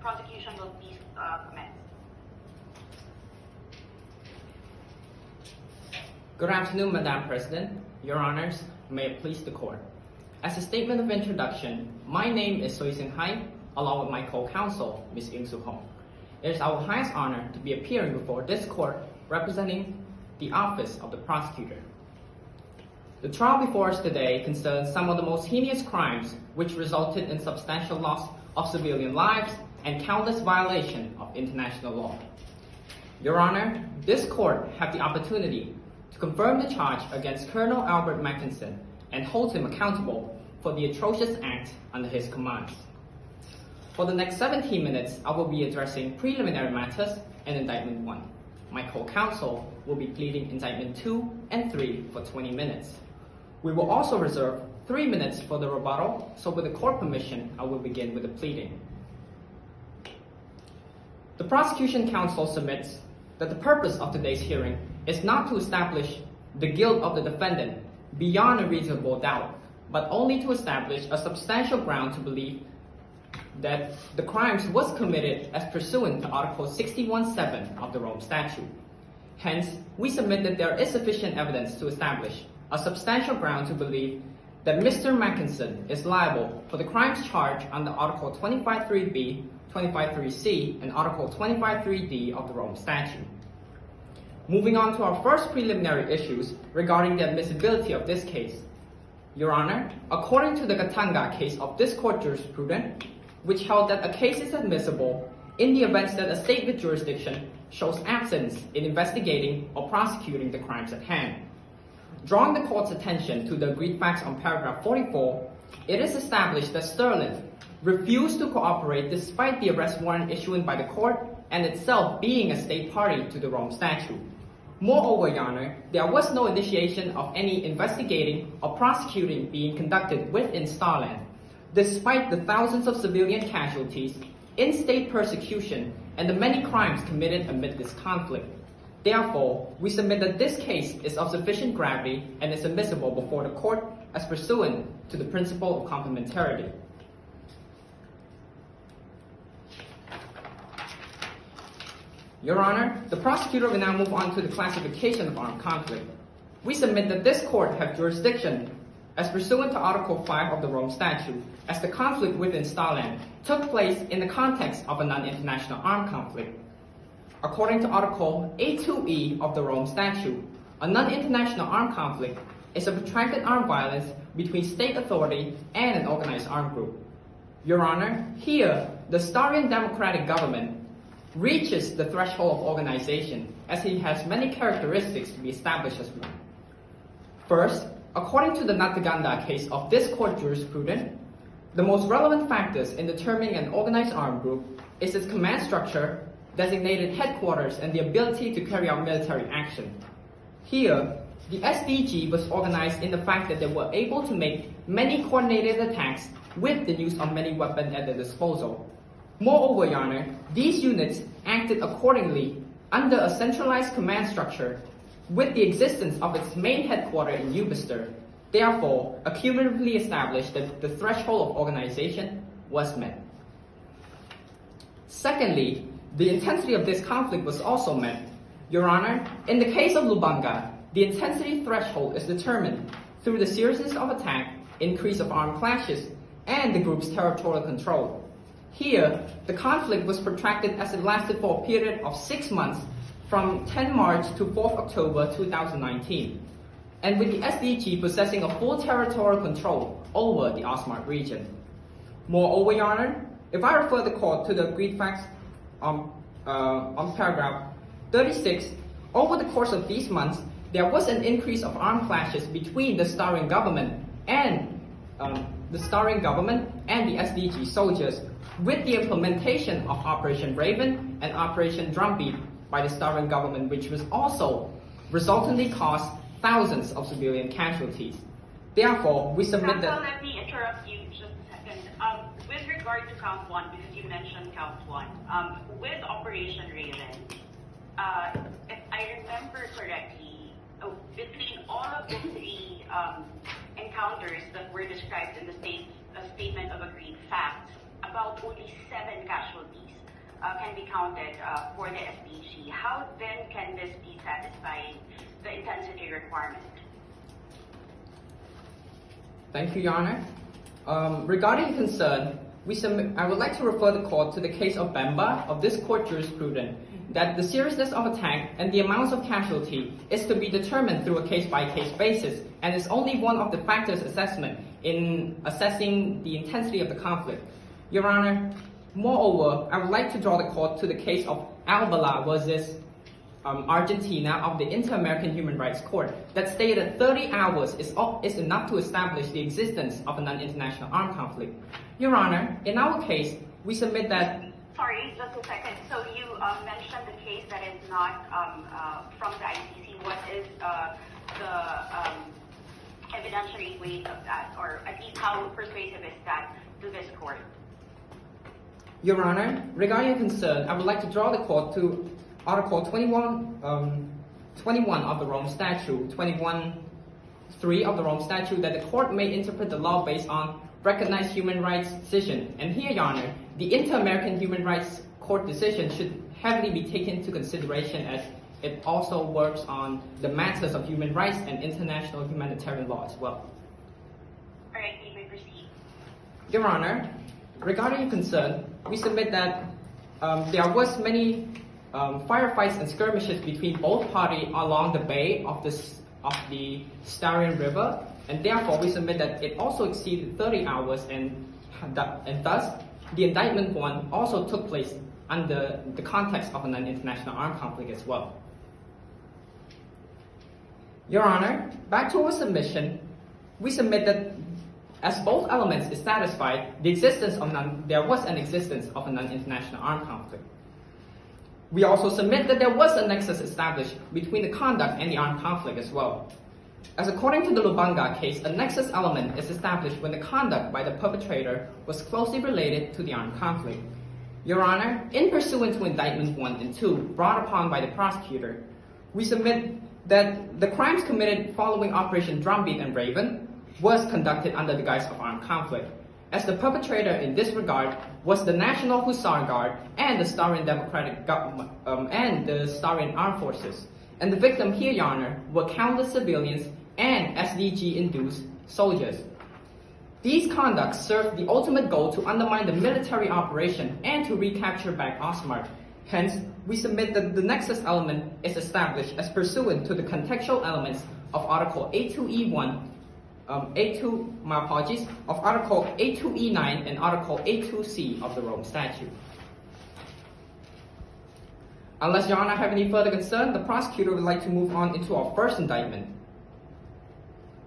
prosecution will please commence. Good afternoon, Madam President, Your Honors, may it please the Court. As a statement of introduction, my name is Soy Sing Hai, along with my co-counsel, Ms. Ing Soo Hong. It is our highest honor to be appearing before this Court representing the Office of the Prosecutor. The trial before us today concerns some of the most heinous crimes which resulted in substantial loss of civilian lives and countless violation of international law. Your Honor, this Court had the opportunity to confirm the charge against Colonel Albert Mackinson and hold him accountable for the atrocious act under his commands. For the next 17 minutes, I will be addressing preliminary matters and Indictment 1. My co-counsel will be pleading Indictment 2 and 3 for 20 minutes. We will also reserve 3 minutes for the rebuttal, so with the Court permission, I will begin with the pleading. The Prosecution Counsel submits that the purpose of today's hearing is not to establish the guilt of the defendant beyond a reasonable doubt, but only to establish a substantial ground to believe that the crimes was committed as pursuant to Article 61(7) of the Rome Statute. Hence, we submit that there is sufficient evidence to establish a substantial ground to believe that Mr. Mackinson is liable for the crimes charged under Article 25(3)(b), 25(3)(c), and Article 25(3)(d) of the Rome Statute. Moving on to our first preliminary issues regarding the admissibility of this case. Your Honor, according to the Gatanga case of this Court jurisprudence, which held that a case is admissible in the event that a state with jurisdiction shows absence in investigating or prosecuting the crimes at hand. Drawing the Court's attention to the agreed facts on paragraph 44, it is established that Sterling refused to cooperate despite the arrest warrant issued by the Court and itself being a state party to the Rome Statute. Moreover, Your Honor, there was no initiation of any investigating or prosecuting being conducted within Starland, despite the thousands of civilian casualties, in-state persecution, and the many crimes committed amid this conflict. Therefore, we submit that this case is of sufficient gravity and is admissible before the Court as pursuant to the principle of complementarity. Your Honor, the prosecutor will now move on to the classification of armed conflict. We submit that this Court have jurisdiction as pursuant to Article 5 of the Rome Statute, as the conflict within Starland took place in the context of a non-international armed conflict. According to Article A2E of the Rome Statute, a non-international armed conflict is a protracted armed violence between state authority and an organized armed group. Your Honor, here, the Starian democratic government reaches the threshold of organization, as it has many characteristics to be established as one. First, according to the Nataganda case of this Court jurisprudence, the most relevant factors in determining an organized armed group is its command structure, designated headquarters, and the ability to carry out military action. Here, the SDG was organized in the fact that they were able to make many coordinated attacks with the use of many weapons at their disposal. Moreover, Your Honor, these units acted accordingly under a centralized command structure with the existence of its main headquarters in Ubister, therefore accumulatively established that the threshold of organization was met. Secondly, the intensity of this conflict was also met. Your Honor, in the case of Lubanga, the intensity threshold is determined through the seriousness of attack, increase of armed clashes, and the group's territorial control. Here, the conflict was protracted as it lasted for a period of 6 months from 10 March to 4th October 2019, and with the SDG possessing a full territorial control over the Osmart region. Moreover, Your Honor, if I refer the Court to the agreed facts on paragraph 36, over the course of these months, there was an increase of armed clashes between the Starian government and the SDG soldiers, with the implementation of Operation Raven and Operation Drumbeat by the Starian government, which was also resultantly caused thousands of civilian casualties. Therefore, we submit that... Let me interrupt you just a second. With regard to count 1, because you mentioned count 1, with Operation Raven, if I remember correctly, between all of the 3 encounters that were described in the statement of agreed facts, about only 7 casualties can be counted for the SDG. How then can this be satisfying the intensity requirement? Thank you, Your Honor. Regarding concern, I would like to refer the court to the case of Bemba of this court jurisprudence that the seriousness of attack and the amounts of casualty is to be determined through a case-by-case basis and is only one of the factors assessment in assessing the intensity of the conflict. Your Honor, moreover, I would like to draw the court to the case of Albala versus Argentina of the Inter-American Human Rights Court that stated that 30 hours is enough to establish the existence of a non-international armed conflict. Your Honor, in our case, we submit that... Sorry, just a second. So you mentioned the case that is not from the ICC. What is the evidentiary weight of that, or at least how persuasive is that to this court? Your Honor, regarding your concern, I would like to draw the court to Article 21 of the Rome Statute, 21(3) of the Rome Statute, that the court may interpret the law based on recognized human rights decision. And here, Your Honor, the Inter-American Human Rights Court decision should heavily be taken into consideration as it also works on the matters of human rights and international humanitarian law as well. All right, you may proceed. Your Honor, regarding your concern, we submit that there was many firefights and skirmishes between both parties along the bay of the Starion River, and therefore we submit that it also exceeded 30 hours, and thus the indictment one also took place under the context of an international armed conflict as well. Your Honor, back to our submission, we submit that as both elements is satisfied, there was an existence of a non-international armed conflict. We also submit that there was a nexus established between the conduct and the armed conflict as well. As according to the Lubanga case, a nexus element is established when the conduct by the perpetrator was closely related to the armed conflict. Your Honor, in pursuant to Indictment 1 and 2 brought upon by the prosecutor, we submit that the crimes committed following Operation Drumbeat and Raven was conducted under the guise of armed conflict, as the perpetrator in this regard was the National Hussar Guard and the Starion Democratic Government and the Starion Armed Forces. And the victim here, Your Honor, were countless civilians and SDG-induced soldiers. These conducts served the ultimate goal to undermine the military operation and to recapture back Osmar. Hence, we submit that the nexus element is established as pursuant to the contextual elements of Article A2E1, of Article A2E9 and Article A2C of the Rome Statute. Unless Your Honor have any further concern, the prosecutor would like to move on into our first indictment.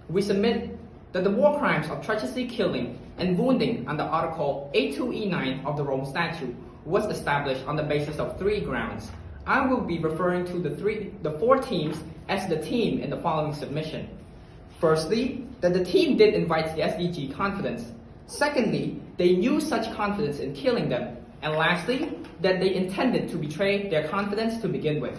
We submit that the war crimes of treacherously killing and wounding under Article A2E9 of the Rome Statute was established on the basis of 3 grounds. I will be referring to the 4 teams as the team in the following submission. Firstly, that the team did invite the SDG confidence. Secondly, they used such confidence in killing them. And lastly, that they intended to betray their confidence to begin with.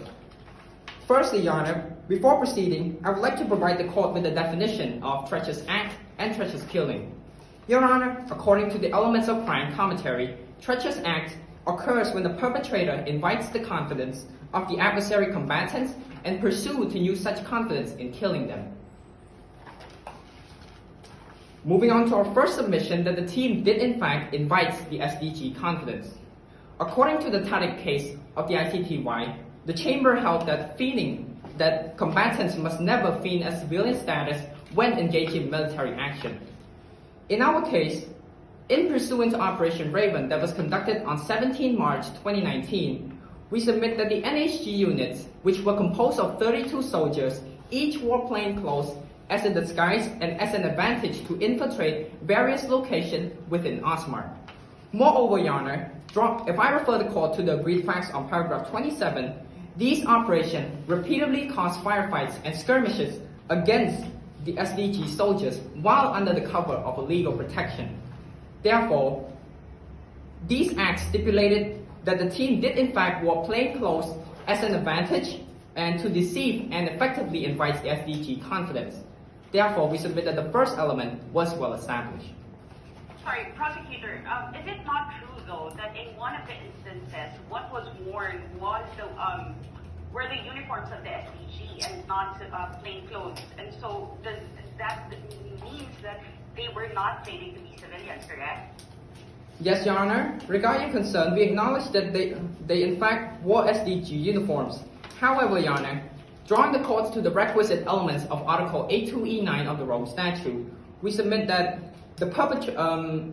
Firstly, Your Honor, before proceeding, I would like to provide the court with a definition of treacherous act and treacherous killing. Your Honor, according to the Elements of Crime commentary, treacherous act occurs when the perpetrator invites the confidence of the adversary combatants and pursues to use such confidence in killing them. Moving on to our first submission, that the team did in fact invite the SDG confidence. According to the Tadic case of the ICTY, the chamber held that combatants must never feign a civilian status when engaging in military action. In our case, in pursuant to Operation Raven that was conducted on 17 March 2019, we submit that the NHG units, which were composed of 32 soldiers, each wore plainclothes as a disguise and as an advantage to infiltrate various locations within Osmar. Moreover, Your Honor, if I refer the court to the agreed facts on paragraph 27, these operations repeatedly caused firefights and skirmishes against the SDG soldiers while under the cover of a legal protection. Therefore, these acts stipulated that the team did in fact wear plainclothes as an advantage and to deceive and effectively invite the SDG confidence. Therefore, we submit that the first element was well established. sorry, prosecutor, is it not true though that in one of the instances, what was worn was were the uniforms of the SDG and not plain clothes, and so that means that they were not claiming to be civilians, correct? Yes, Your Honor. Regarding your concern, we acknowledge that they in fact wore SDG uniforms. However, Your Honor, drawing the courts to the requisite elements of Article 82E9 of the Rome Statute, we submit that the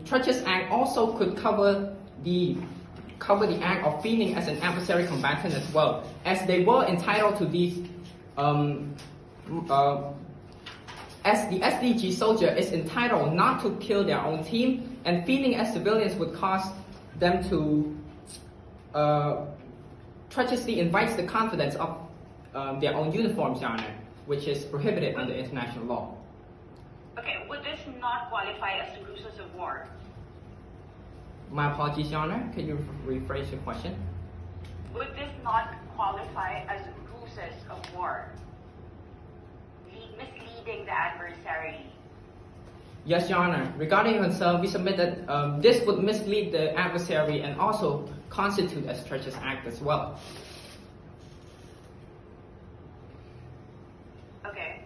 Treacherous Act also could cover the act of feigning as an adversary combatant as well, as they were entitled to these, as the SDG soldier is entitled not to kill their own team, and feigning as civilians would cause them to treacherously invite the confidence of their own uniforms, Your Honor, which is prohibited under international law. Okay, would this not qualify as ruses of war? My apologies, Your Honor. Can you rephrase your question? Would this not qualify as ruses of war? Misleading the adversary? Yes, Your Honor. Regarding your concern, we submit that this would mislead the adversary and also constitute as treacherous act as well. Okay.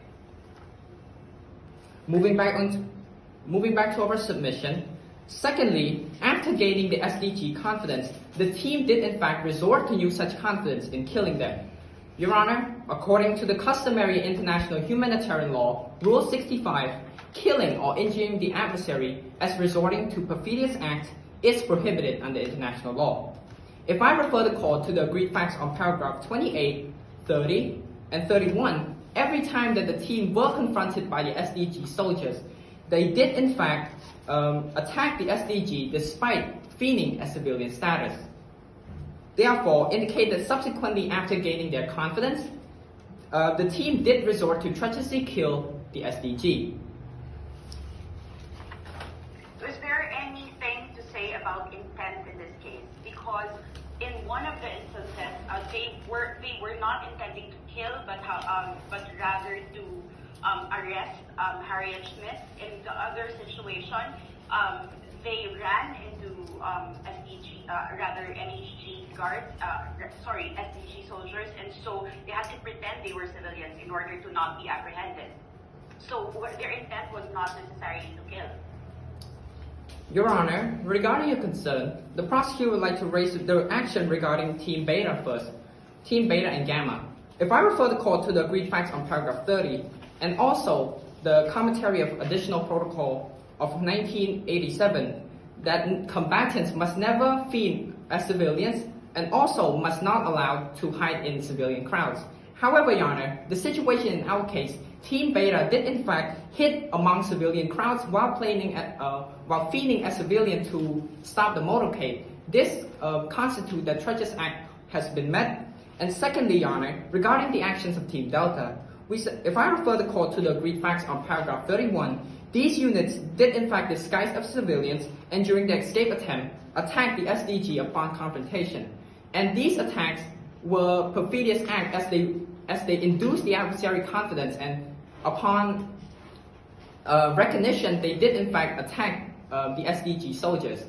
Moving back to our submission. Secondly, after gaining the SDG confidence, the team did in fact resort to use such confidence in killing them. Your Honor, according to the customary international humanitarian law, Rule 65, killing or injuring the adversary as resorting to perfidious act is prohibited under international law. If I refer the court to the agreed facts on paragraph 28, 30, and 31, every time that the team were confronted by the SDG soldiers, they did in fact attack the SDG despite feigning a civilian status. Therefore, indicate that subsequently after gaining their confidence, the team did resort to treacherously kill the SDG. Is there anything to say about intent in this case? Because in one of the instances, they were not intending to kill, but rather to arrest Harriet Smith. In the other situation, they ran into NHG guards, SDG soldiers, and so they had to pretend they were civilians in order to not be apprehended. So their intent was not necessarily to kill. Your Honor, regarding your concern, the prosecutor would like to raise the action regarding Team Beta first, Team Beta and Gamma. If I refer the court to the agreed facts on paragraph 30, and also the commentary of additional protocol of 1987, that combatants must never feign as civilians and also must not allow to hide in civilian crowds. However, Your Honor, the situation in our case, Team Beta did in fact hid among civilian crowds while feigning as civilian to stop the motorcade. This constitutes that treacherous act has been met. And secondly, Your Honor, regarding the actions of Team Delta, if I refer the court to the agreed facts on paragraph 31, these units did in fact disguise as civilians and during the escape attempt attacked the SDG upon confrontation. And these attacks were perfidious acts as they induced the adversary confidence, and upon recognition they did in fact attack the SDG soldiers.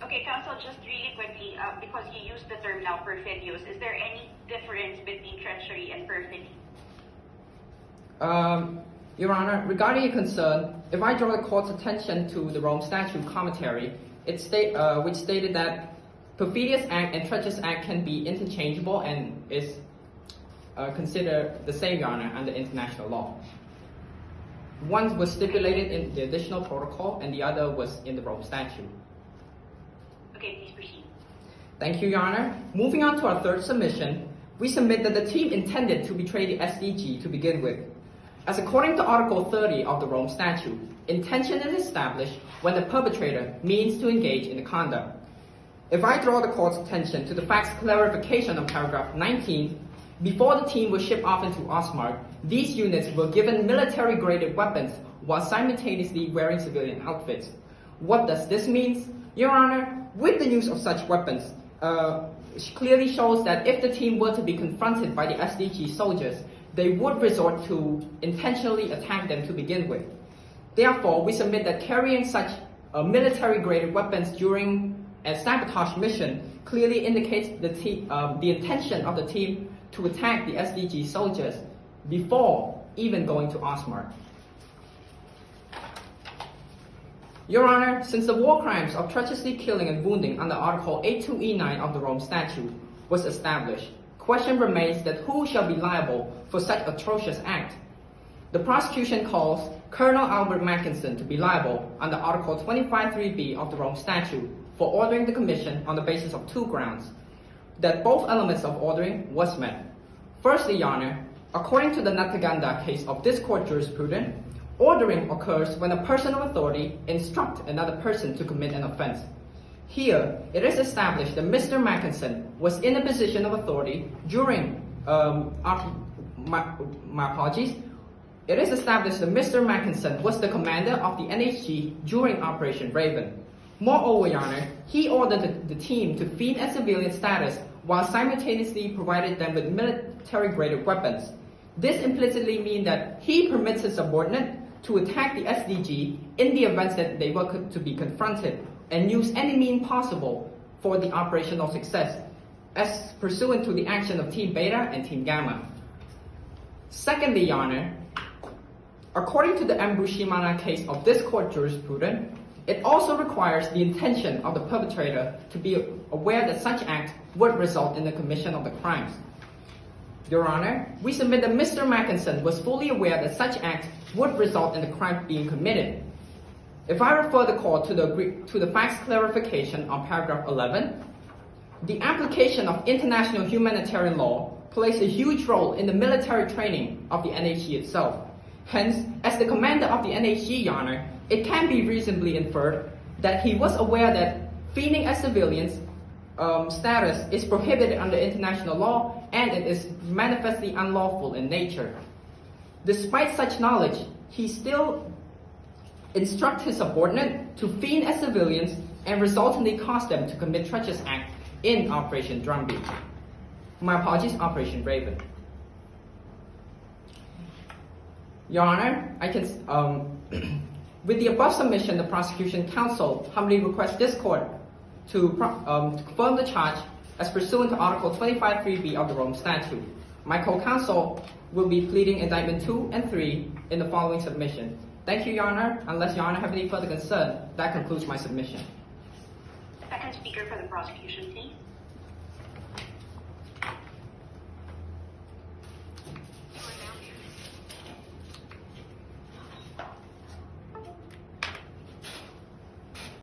Okay, counsel, just really quickly, because you used the term now perfidious, is there any difference between treachery and perfidy? Your Honor, regarding your concern, if I draw the court's attention to the Rome Statute commentary, which stated that perfidious act and treacherous act can be interchangeable and is considered the same, Your Honor, under international law. One was stipulated in the additional protocol and the other was in the Rome Statute. Okay, please proceed. Thank you, Your Honor. Moving on to our third submission, we submit that the team intended to betray the SDG to begin with. As according to Article 30 of the Rome Statute, intention is established when the perpetrator means to engage in the conduct. If I draw the court's attention to the facts clarification of paragraph 19, before the team was shipped off into Osmark, these units were given military-graded weapons while simultaneously wearing civilian outfits. What does this mean? Your Honor, with the use of such weapons, clearly shows that if the team were to be confronted by the SDG soldiers, they would resort to intentionally attack them to begin with. Therefore, we submit that carrying such military-grade weapons during a sabotage mission clearly indicates the intention of the team to attack the SDG soldiers before even going to Osmark. Your Honor, since the war crimes of treacherously killing and wounding under Article 82E9 of the Rome Statute was established, question remains that who shall be liable for such atrocious act. The prosecution calls Colonel Albert Mackinson to be liable under Article 25(3)(b) of the Rome Statute for ordering the commission on the basis of two grounds: that both elements of ordering was met. Firstly, Your Honor, according to the Nataganda case of this court jurisprudence, ordering occurs when a person of authority instructs another person to commit an offense. Here, it is established that Mr. Mackinson was in a position of authority during, my apologies, it is established that Mr. Mackinson was the commander of the NHG during Operation Raven. Moreover, Your Honor, he ordered the team to feign a civilian status while simultaneously provided them with military-grade weapons. This implicitly means that he permits his subordinate to attack the SDG in the event that they were to be confronted and use any means possible for the operational success, as pursuant to the action of Team Beta and Team Gamma. Secondly, Your Honor, according to the Mbushimana case of this court jurisprudence, it also requires the intention of the perpetrator to be aware that such act would result in the commission of the crimes. Your Honor, we submit that Mr. Mackinson was fully aware that such act would result in the crime being committed. If I refer the court to the facts clarification on paragraph 11, the application of international humanitarian law plays a huge role in the military training of the NHG itself. Hence, as the commander of the NHG, Your Honor, it can be reasonably inferred that he was aware that feigning a civilian's status is prohibited under international law and it is manifestly unlawful in nature. Despite such knowledge, he still instructs his subordinate to feign as civilians and resultantly cause them to commit treacherous act in Operation Drumbeat. My apologies, Operation Raven. Your Honor, with the above submission, the Prosecution Counsel humbly requests this court to confirm the charge as pursuant to Article 25(3)(b) of the Rome Statute. My co-counsel will be pleading indictment 2 and 3 in the following submission. Thank you, Your Honor. Unless Your Honor have any further concern, that concludes my submission. Second speaker for the prosecution, please.